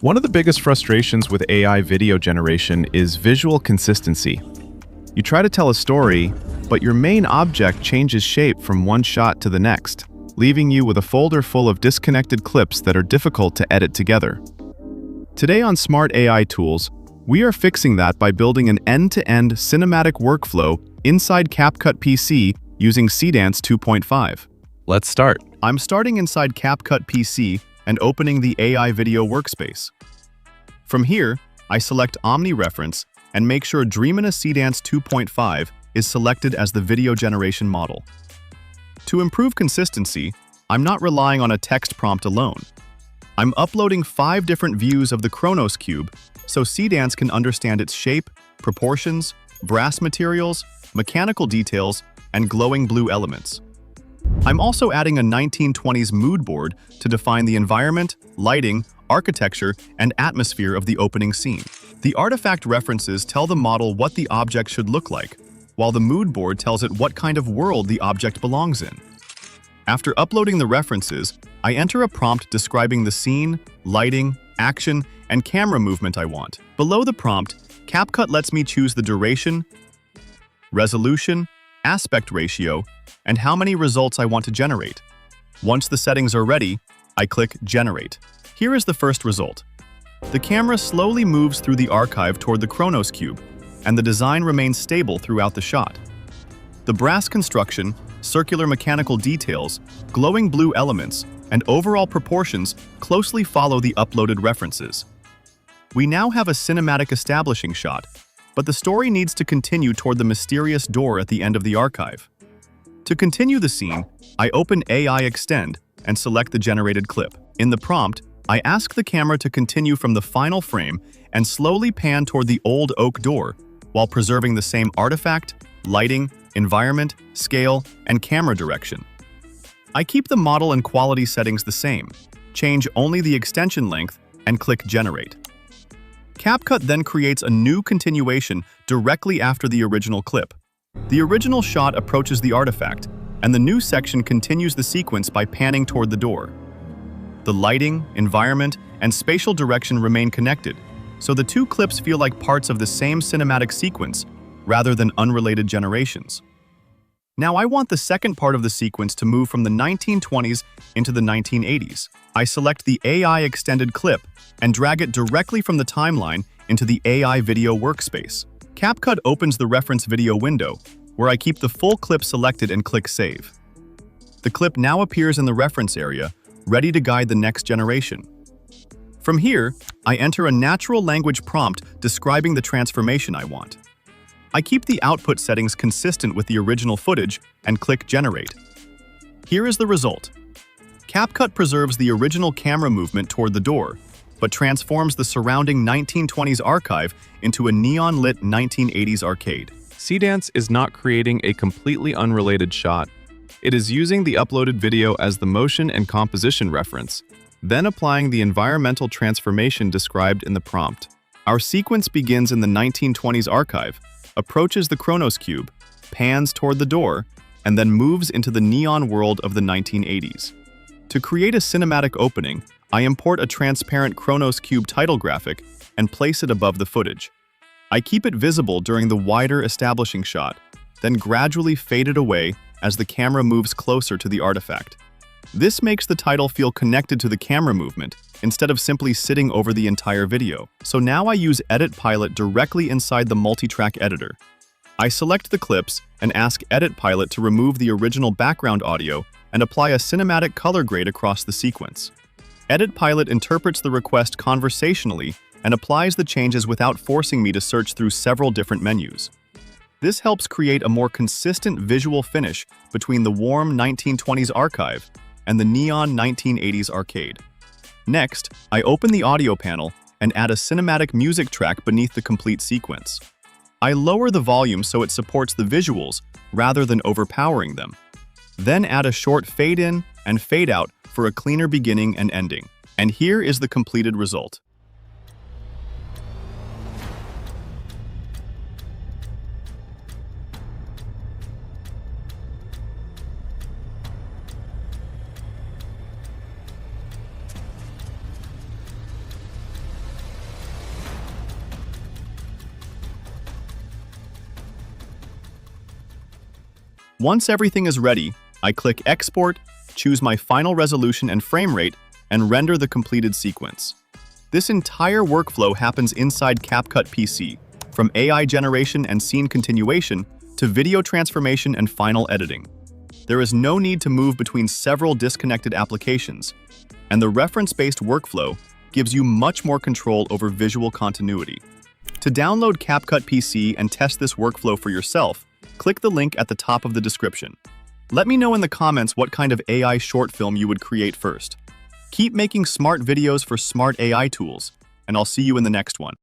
One of the biggest frustrations with AI video generation is visual consistency. You try to tell a story, but your main object changes shape from one shot to the next, leaving you with a folder full of disconnected clips that are difficult to edit together. Today on Smart AI Tools, we are fixing that by building an end-to-end cinematic workflow inside CapCut PC using Seedance 2.5. Let's start. I'm starting inside CapCut PC and opening the AI video workspace. From here, I select Omni reference and make sure Dreamina Seedance 2.5 is selected as the video generation model. To improve consistency, I'm not relying on a text prompt alone. I'm uploading 5 different views of the Chronos Cube so Seedance can understand its shape, proportions, brass materials, mechanical details, and glowing blue elements. I'm also adding a 1920s mood board to define the environment, lighting, architecture, and atmosphere of the opening scene. The artifact references tell the model what the object should look like, while the mood board tells it what kind of world the object belongs in. After uploading the references, I enter a prompt describing the scene, lighting, action, and camera movement I want. Below the prompt, CapCut lets me choose the duration, resolution, aspect ratio, and how many results I want to generate. Once the settings are ready, I click Generate. Here is the first result. The camera slowly moves through the archive toward the Chronos Cube, and the design remains stable throughout the shot. The brass construction, circular mechanical details, glowing blue elements, and overall proportions closely follow the uploaded references. We now have a cinematic establishing shot, but the story needs to continue toward the mysterious door at the end of the archive. To continue the scene, I open AI Extend and select the generated clip. In the prompt, I ask the camera to continue from the final frame and slowly pan toward the old oak door while preserving the same artifact, lighting, environment, scale, and camera direction. I keep the model and quality settings the same, change only the extension length, and click Generate. CapCut then creates a new continuation directly after the original clip. The original shot approaches the artifact, and the new section continues the sequence by panning toward the door. The lighting, environment, and spatial direction remain connected, so the two clips feel like parts of the same cinematic sequence rather than unrelated generations. Now I want the second part of the sequence to move from the 1920s into the 1980s. I select the AI extended clip and drag it directly from the timeline into the AI video workspace. CapCut opens the reference video window, where I keep the full clip selected and click Save. The clip now appears in the reference area, ready to guide the next generation. From here, I enter a natural language prompt describing the transformation I want. I keep the output settings consistent with the original footage and click Generate. Here is the result. CapCut preserves the original camera movement toward the door, but transforms the surrounding 1920s archive into a neon-lit 1980s arcade. Seedance is not creating a completely unrelated shot. It is using the uploaded video as the motion and composition reference, then applying the environmental transformation described in the prompt. Our sequence begins in the 1920s archive, approaches the Chronos Cube, pans toward the door, and then moves into the neon world of the 1980s. To create a cinematic opening, I import a transparent Chronos Cube title graphic and place it above the footage. I keep it visible during the wider establishing shot, then gradually fade it away as the camera moves closer to the artifact. This makes the title feel connected to the camera movement instead of simply sitting over the entire video. So now I use Edit Pilot directly inside the multi-track editor. I select the clips and ask Edit Pilot to remove the original background audio and apply a cinematic color grade across the sequence. Edit Pilot interprets the request conversationally and applies the changes without forcing me to search through several different menus. This helps create a more consistent visual finish between the warm 1920s archive and the neon 1980s arcade. Next, I open the audio panel and add a cinematic music track beneath the complete sequence. I lower the volume so it supports the visuals rather than overpowering them. Then add a short fade in and fade out for a cleaner beginning and ending. And here is the completed result. Once everything is ready, I click Export, choose my final resolution and frame rate, and render the completed sequence. This entire workflow happens inside CapCut PC, from AI generation and scene continuation to video transformation and final editing. There is no need to move between several disconnected applications, and the reference-based workflow gives you much more control over visual continuity. To download CapCut PC and test this workflow for yourself, click the link at the top of the description. Let me know in the comments what kind of AI short film you would create first. Keep making smart videos for smart AI tools, and I'll see you in the next one.